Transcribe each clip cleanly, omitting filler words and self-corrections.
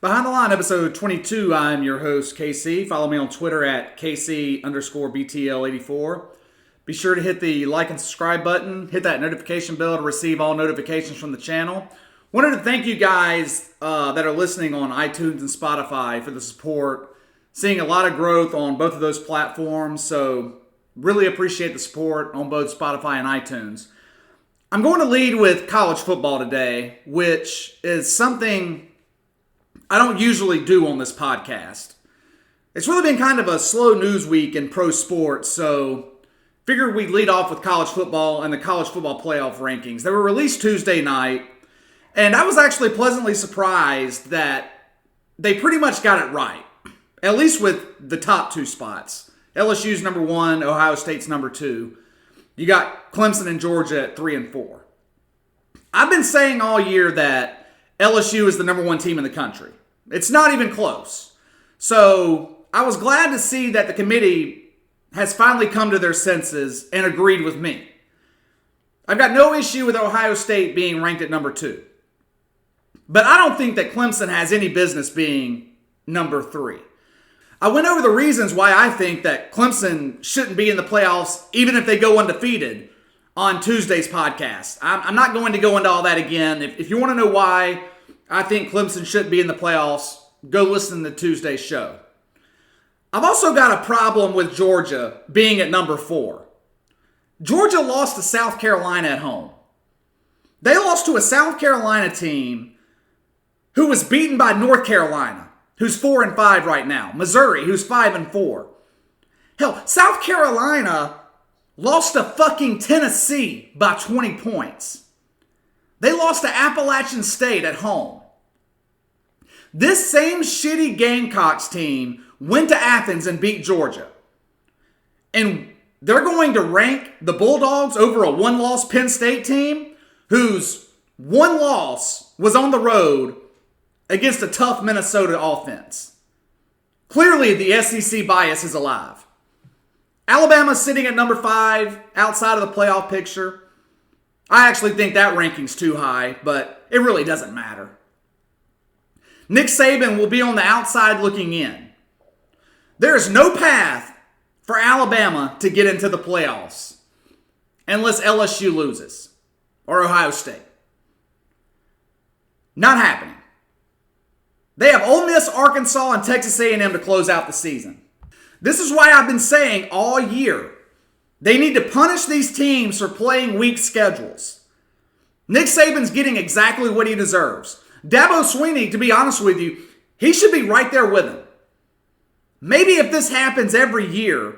Behind the Line, episode 22. I'm your host, KC. Follow me on Twitter at KC_BTL84. Be sure to hit the like and subscribe button. Hit that notification bell to receive all notifications from the channel. Wanted to thank you guys that are listening on iTunes and Spotify for the support. Seeing a lot of growth on both of those platforms, so really appreciate the support on both Spotify and iTunes. I'm going to lead with college football today, which is something I don't usually do on this podcast. It's really been kind of a slow news week in pro sports, so figured we'd lead off with college football and the college football playoff rankings. They were released Tuesday night, and I was actually pleasantly surprised that they pretty much got it right, at least with the top two spots. LSU's number 1, Ohio State's number 2. You got Clemson and Georgia at 3 and 4. I've been saying all year that LSU is the number 1 team in the country. It's not even close. So I was glad to see that the committee has finally come to their senses and agreed with me. I've got no issue with Ohio State being ranked at number 2. But I don't think that Clemson has any business being number 3. I went over the reasons why I think that Clemson shouldn't be in the playoffs even if they go undefeated on Tuesday's podcast. I'm not going to go into all that again. If you want to know why I think Clemson shouldn't be in the playoffs, go listen to Tuesday's show. I've also got a problem with Georgia being at number 4. Georgia lost to South Carolina at home. They lost to a South Carolina team who was beaten by North Carolina, who's 4 and 5 right now. Missouri, who's 5 and 4. Hell, South Carolina lost to fucking Tennessee by 20 points. They lost to Appalachian State at home. This same shitty Gamecocks team went to Athens and beat Georgia. And they're going to rank the Bulldogs over a one-loss Penn State team whose one loss was on the road against a tough Minnesota offense. Clearly, the SEC bias is alive. Alabama's sitting at number 5 outside of the playoff picture. I actually think that ranking's too high, but it really doesn't matter. Nick Saban will be on the outside looking in. There is no path for Alabama to get into the playoffs unless LSU loses or Ohio State. Not happening. They have Ole Miss, Arkansas, and Texas A&M to close out the season. This is why I've been saying all year they need to punish these teams for playing weak schedules. Nick Saban's getting exactly what he deserves. Dabo Swinney, to be honest with you, he should be right there with him. Maybe if this happens every year,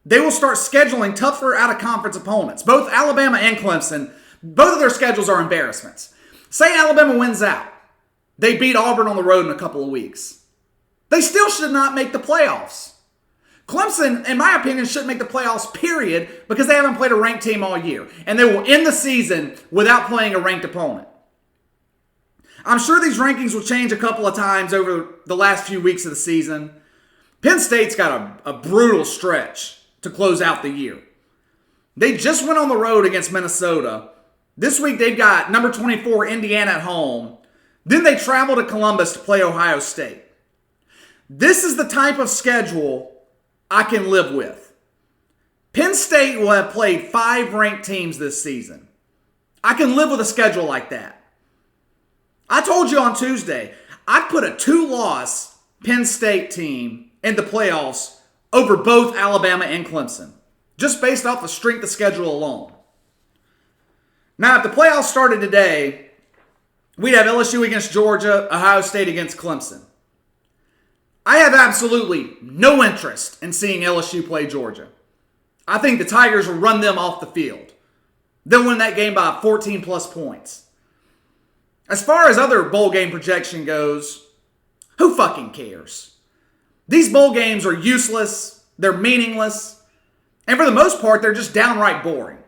they will start scheduling tougher out-of-conference opponents. Both Alabama and Clemson, both of their schedules are embarrassments. Say Alabama wins out. They beat Auburn on the road in a couple of weeks. They still should not make the playoffs. Clemson, in my opinion, shouldn't make the playoffs, period, because they haven't played a ranked team all year. And they will end the season without playing a ranked opponent. I'm sure these rankings will change a couple of times over the last few weeks of the season. Penn State's got a brutal stretch to close out the year. They just went on the road against Minnesota. This week they've got number 24 Indiana at home. Then they travel to Columbus to play Ohio State. This is the type of schedule I can live with. Penn State will have played 5 ranked teams this season. I can live with a schedule like that. I told you on Tuesday, I'd put a 2-loss Penn State team in the playoffs over both Alabama and Clemson, just based off the strength of schedule alone. Now, if the playoffs started today, we'd have LSU against Georgia, Ohio State against Clemson. I have absolutely no interest in seeing LSU play Georgia. I think the Tigers will run them off the field. They'll win that game by 14-plus points. As far as other bowl game projection goes, who fucking cares? These bowl games are useless, they're meaningless, and for the most part, they're just downright boring.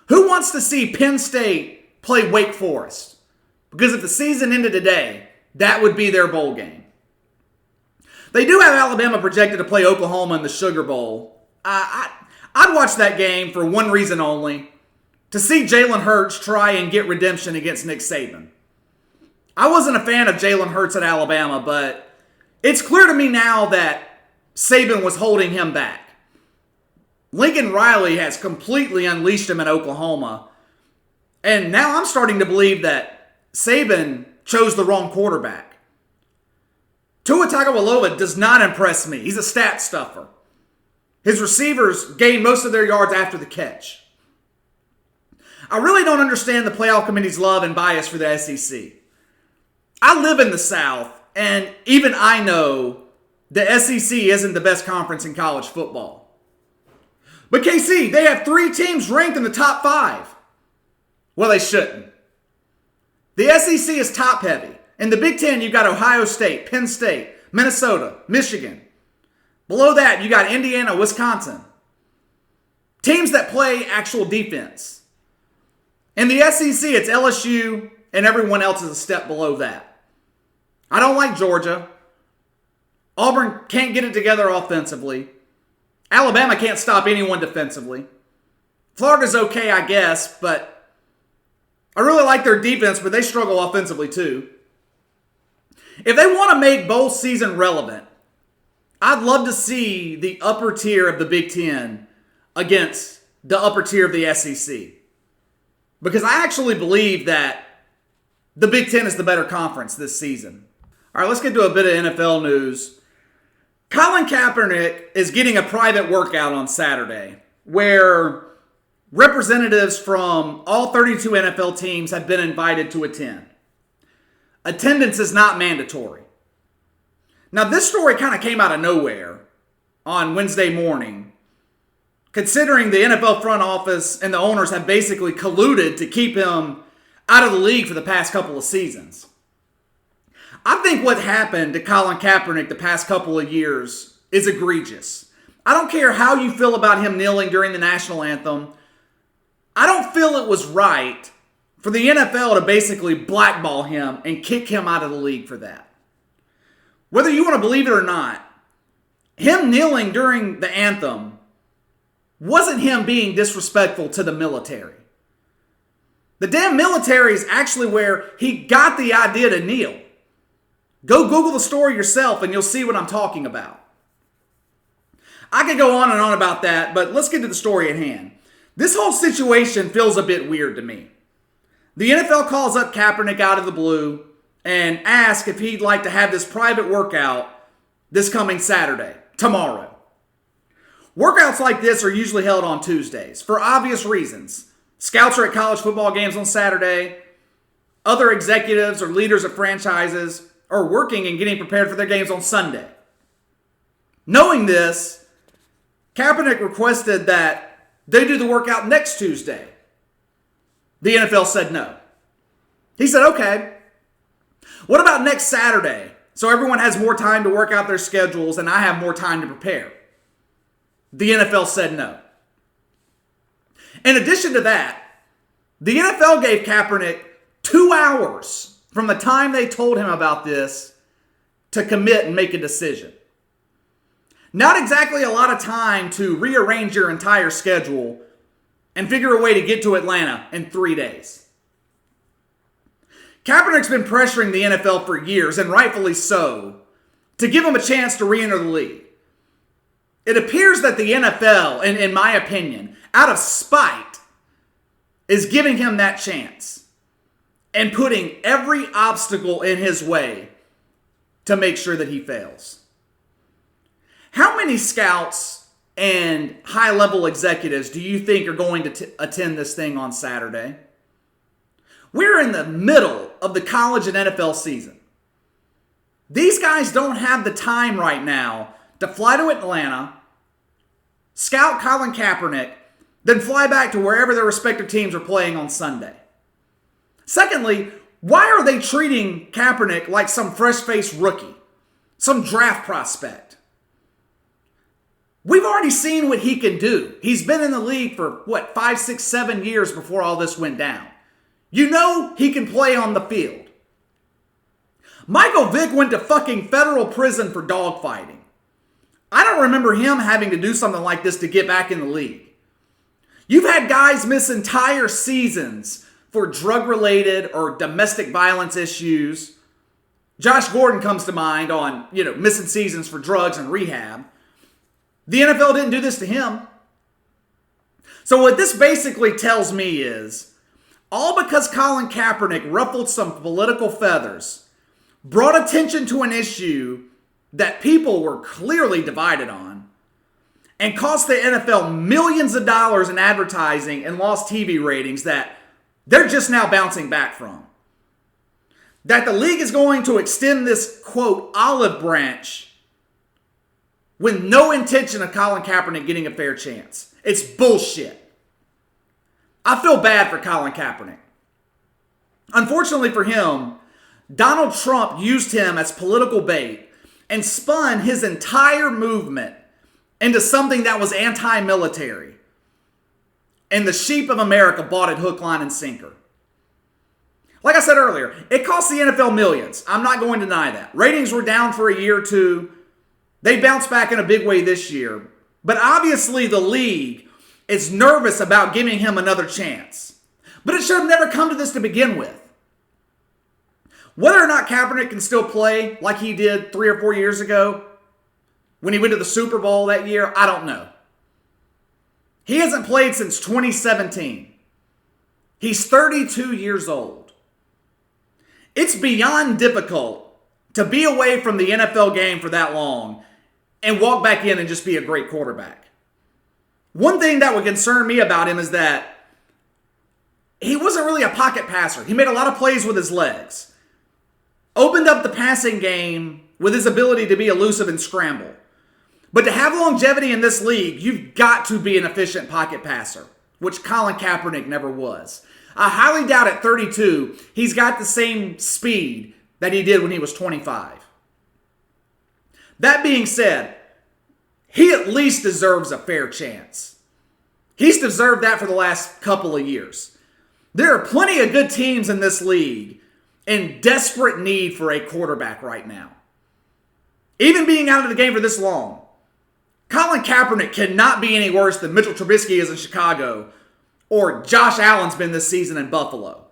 Who wants to see Penn State play Wake Forest? Because if the season ended today, that would be their bowl game. They do have Alabama projected to play Oklahoma in the Sugar Bowl. I'd watch that game for one reason only, to see Jalen Hurts try and get redemption against Nick Saban. I wasn't a fan of Jalen Hurts at Alabama, but it's clear to me now that Saban was holding him back. Lincoln Riley has completely unleashed him in Oklahoma. And now I'm starting to believe that Saban chose the wrong quarterback. Tua Tagovailoa does not impress me. He's a stat stuffer. His receivers gain most of their yards after the catch. I really don't understand the playoff committee's love and bias for the SEC. I live in the South, and even I know the SEC isn't the best conference in college football. But KC, they have 3 teams ranked in the top 5. Well, they shouldn't. The SEC is top heavy. In the Big Ten, you've got Ohio State, Penn State, Minnesota, Michigan. Below that, you got Indiana, Wisconsin. Teams that play actual defense. In the SEC, it's LSU, and everyone else is a step below that. I don't like Georgia. Auburn can't get it together offensively. Alabama can't stop anyone defensively. Florida's okay, I guess, but I really like their defense, but they struggle offensively too. If they want to make bowl season relevant, I'd love to see the upper tier of the Big Ten against the upper tier of the SEC. Because I actually believe that the Big Ten is the better conference this season. All right, let's get to a bit of NFL news. Colin Kaepernick is getting a private workout on Saturday where representatives from all 32 NFL teams have been invited to attend. Attendance is not mandatory. Now, this story kind of came out of nowhere on Wednesday morning, considering the NFL front office and the owners have basically colluded to keep him out of the league for the past couple of seasons. I think what happened to Colin Kaepernick the past couple of years is egregious. I don't care how you feel about him kneeling during the national anthem. I don't feel it was right for the NFL to basically blackball him and kick him out of the league for that. Whether you want to believe it or not, him kneeling during the anthem wasn't him being disrespectful to the military. The damn military is actually where he got the idea to kneel. Go Google the story yourself and you'll see what I'm talking about. I could go on and on about that, but let's get to the story at hand. This whole situation feels a bit weird to me. The NFL calls up Kaepernick out of the blue and asks if he'd like to have this private workout this coming Saturday, tomorrow. Workouts like this are usually held on Tuesdays for obvious reasons. Scouts are at college football games on Saturday. Other executives or leaders of franchises are working and getting prepared for their games on Sunday. Knowing this, Kaepernick requested that they do the workout next Tuesday. The NFL said no. He said, okay. What about next Saturday? So everyone has more time to work out their schedules and I have more time to prepare. The NFL said no. In addition to that, the NFL gave Kaepernick 2 hours from the time they told him about this to commit and make a decision. Not exactly a lot of time to rearrange your entire schedule and figure a way to get to Atlanta in 3 days. Kaepernick's been pressuring the NFL for years, and rightfully so, to give him a chance to re-enter the league. It appears that the NFL, in my opinion, out of spite, is giving him that chance and putting every obstacle in his way to make sure that he fails. How many scouts and high-level executives do you think are going to attend this thing on Saturday? We're in the middle of the college and NFL season. These guys don't have the time right now to fly to Atlanta, scout Colin Kaepernick, then fly back to wherever their respective teams are playing on Sunday. Secondly, why are they treating Kaepernick like some fresh-faced rookie, some draft prospect? We've already seen what he can do. He's been in the league for, 5, 6, 7 years before all this went down. You know he can play on the field. Michael Vick went to fucking federal prison for dogfighting. I don't remember him having to do something like this to get back in the league. You've had guys miss entire seasons for drug-related or domestic violence issues. Josh Gordon comes to mind on, missing seasons for drugs and rehab. The NFL didn't do this to him. So what this basically tells me is, all because Colin Kaepernick ruffled some political feathers, brought attention to an issue that people were clearly divided on, and cost the NFL millions of dollars in advertising and lost TV ratings that they're just now bouncing back from. That the league is going to extend this, quote, olive branch with no intention of Colin Kaepernick getting a fair chance. It's bullshit. I feel bad for Colin Kaepernick. Unfortunately for him, Donald Trump used him as political bait and spun his entire movement into something that was anti-military. And the sheep of America bought it hook, line, and sinker. Like I said earlier, it cost the NFL millions. I'm not going to deny that. Ratings were down for a year or two. They bounced back in a big way this year. But obviously the league is nervous about giving him another chance. But it should have never come to this to begin with. Whether or not Kaepernick can still play like he did 3 or 4 years ago when he went to the Super Bowl that year, I don't know. He hasn't played since 2017. He's 32 years old. It's beyond difficult to be away from the NFL game for that long and walk back in and just be a great quarterback. One thing that would concern me about him is that he wasn't really a pocket passer. He made a lot of plays with his legs. Opened up the passing game with his ability to be elusive and scramble. But to have longevity in this league, you've got to be an efficient pocket passer, which Colin Kaepernick never was. I highly doubt at 32, he's got the same speed that he did when he was 25. That being said, he at least deserves a fair chance. He's deserved that for the last couple of years. There are plenty of good teams in this league in desperate need for a quarterback right now. Even being out of the game for this long, Colin Kaepernick cannot be any worse than Mitchell Trubisky is in Chicago or Josh Allen's been this season in Buffalo.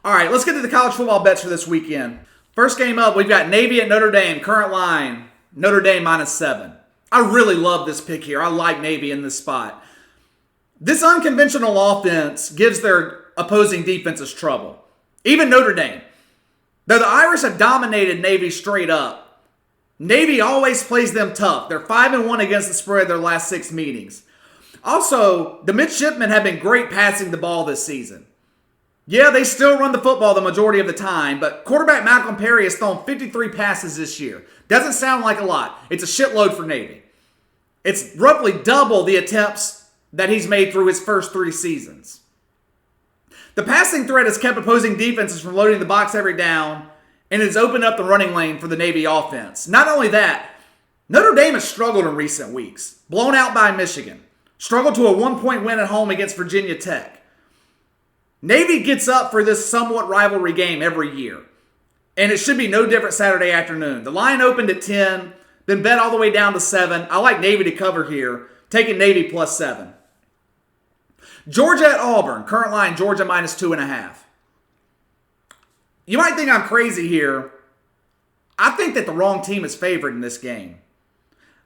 All right, let's get to the college football bets for this weekend. First game up, we've got Navy at Notre Dame. Current line, Notre Dame -7. I really love this pick here. I like Navy in this spot. This unconventional offense gives their opposing defenses trouble. Even Notre Dame. Though the Irish have dominated Navy straight up, Navy always plays them tough. They're 5-1 against the spread their last 6 meetings. Also, the midshipmen have been great passing the ball this season. Yeah, they still run the football the majority of the time, but quarterback Malcolm Perry has thrown 53 passes this year. Doesn't sound like a lot. It's a shitload for Navy. It's roughly double the attempts that he's made through his first 3 seasons. The passing threat has kept opposing defenses from loading the box every down, and it's opened up the running lane for the Navy offense. Not only that, Notre Dame has struggled in recent weeks. Blown out by Michigan. Struggled to a 1-point win at home against Virginia Tech. Navy gets up for this somewhat rivalry game every year. And it should be no different Saturday afternoon. The line opened at 10, then bet all the way down to 7. I like Navy to cover here, taking Navy +7. Georgia at Auburn. Current line, Georgia -2.5. You might think I'm crazy here. I think that the wrong team is favored in this game.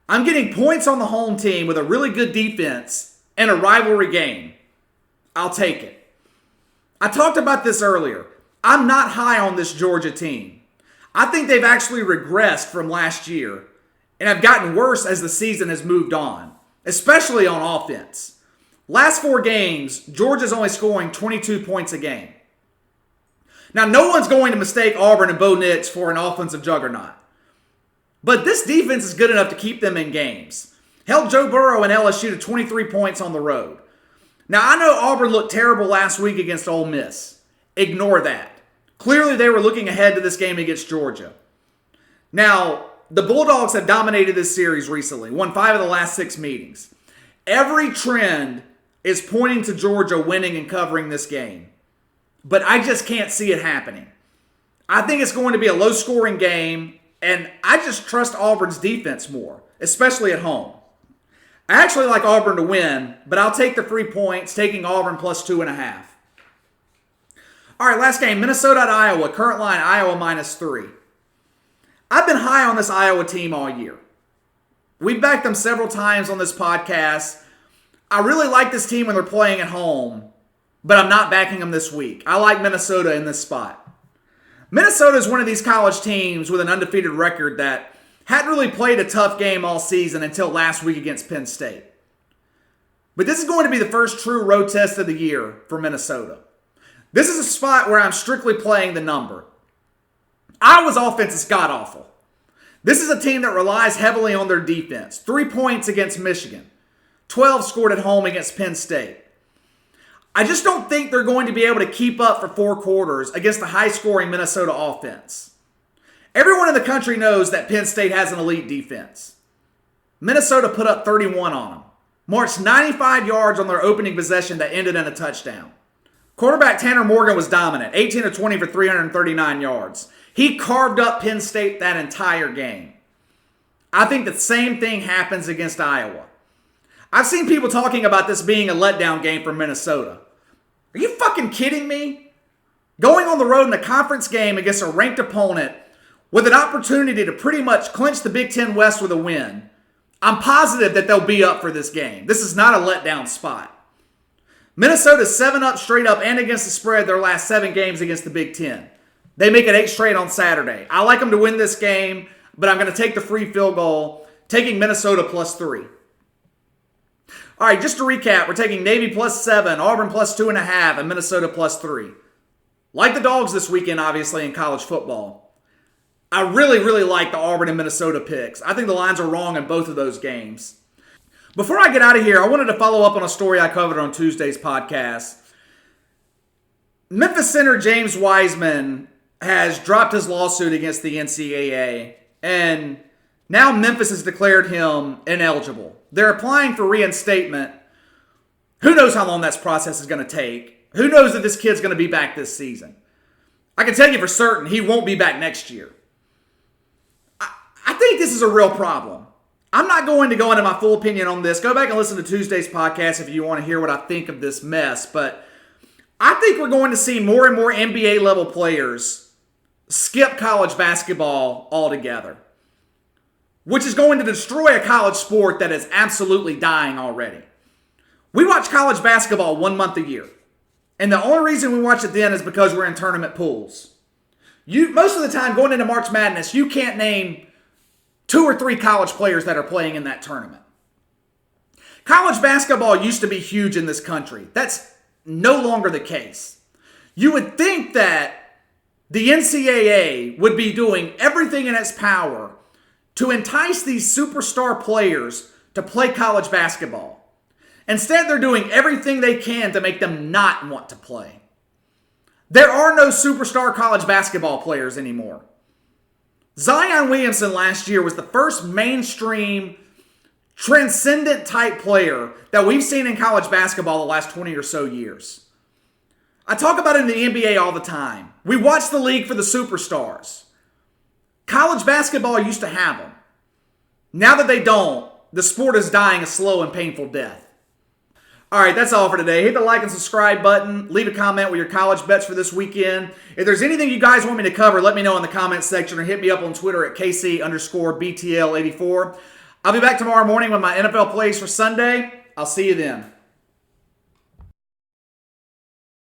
I'm getting points on the home team with a really good defense and a rivalry game. I'll take it. I talked about this earlier. I'm not high on this Georgia team. I think they've actually regressed from last year and have gotten worse as the season has moved on, especially on offense. Last 4 games, Georgia's only scoring 22 points a game. Now, no one's going to mistake Auburn and Bo Nix for an offensive juggernaut. But this defense is good enough to keep them in games. Held Joe Burrow and LSU to 23 points on the road. Now, I know Auburn looked terrible last week against Ole Miss. Ignore that. Clearly, they were looking ahead to this game against Georgia. Now, the Bulldogs have dominated this series recently, won 5 of the last 6 meetings. Every trend is pointing to Georgia winning and covering this game. But I just can't see it happening. I think it's going to be a low-scoring game, and I just trust Auburn's defense more, especially at home. I actually like Auburn to win, but I'll take the 3 points, taking Auburn +2.5. All right, last game, Minnesota at Iowa. Current line, Iowa -3. I've been high on this Iowa team all year. We've backed them several times on this podcast. I really like this team when they're playing at home, but I'm not backing them this week. I like Minnesota in this spot. Minnesota is one of these college teams with an undefeated record that hadn't really played a tough game all season until last week against Penn State. But this is going to be the first true road test of the year for Minnesota. This is a spot where I'm strictly playing the number. Iowa's offense is god-awful. This is a team that relies heavily on their defense. 3 points against Michigan. 12 scored at home against Penn State. I just don't think they're going to be able to keep up for 4 quarters against the high-scoring Minnesota offense. Everyone in the country knows that Penn State has an elite defense. Minnesota put up 31 on them. Marched 95 yards on their opening possession that ended in a touchdown. Quarterback Tanner Morgan was dominant, 18 of 20 for 339 yards. He carved up Penn State that entire game. I think the same thing happens against Iowa. I've seen people talking about this being a letdown game for Minnesota. Are you fucking kidding me? Going on the road in a conference game against a ranked opponent with an opportunity to pretty much clinch the Big Ten West with a win, I'm positive that they'll be up for this game. This is not a letdown spot. Minnesota's 7-up straight up and against the spread their last 7 games against the Big Ten. They make it 8 straight on Saturday. I like them to win this game, but I'm going to take the free field goal, taking Minnesota +3. All right, just to recap, we're taking Navy +7, Auburn +2.5, and Minnesota +3. Like the Dogs this weekend, obviously, in college football. I really, really like the Auburn and Minnesota picks. I think the lines are wrong in both of those games. Before I get out of here, I wanted to follow up on a story I covered on Tuesday's podcast. Memphis center James Wiseman has dropped his lawsuit against the NCAA, and now Memphis has declared him ineligible. They're applying for reinstatement. Who knows how long that process is going to take? Who knows if this kid's going to be back this season? I can tell you for certain he won't be back next year. I think this is a real problem. I'm not going to go into my full opinion on this. Go back and listen to Tuesday's podcast if you want to hear what I think of this mess. But I think we're going to see more and more NBA level players skip college basketball altogether, which is going to destroy a college sport that is absolutely dying already. We watch college basketball 1 month a year, and the only reason we watch it then is because we're in tournament pools. Most of the time going into March Madness, you can't name 2 or 3 college players that are playing in that tournament. College basketball used to be huge in this country. That's no longer the case. You would think that the NCAA would be doing everything in its power to entice these superstar players to play college basketball. Instead, they're doing everything they can to make them not want to play. There are no superstar college basketball players anymore. Zion Williamson last year was the first mainstream, transcendent type player that we've seen in college basketball the last 20 or so years. I talk about it in the NBA all the time. We watch the league for the superstars. College basketball used to have them. Now that they don't, the sport is dying a slow and painful death. All right, that's all for today. Hit the like and subscribe button. Leave a comment with your college bets for this weekend. If there's anything you guys want me to cover, let me know in the comments section or hit me up on Twitter at KC_BTL84. I'll be back tomorrow morning with my NFL plays for Sunday. I'll see you then.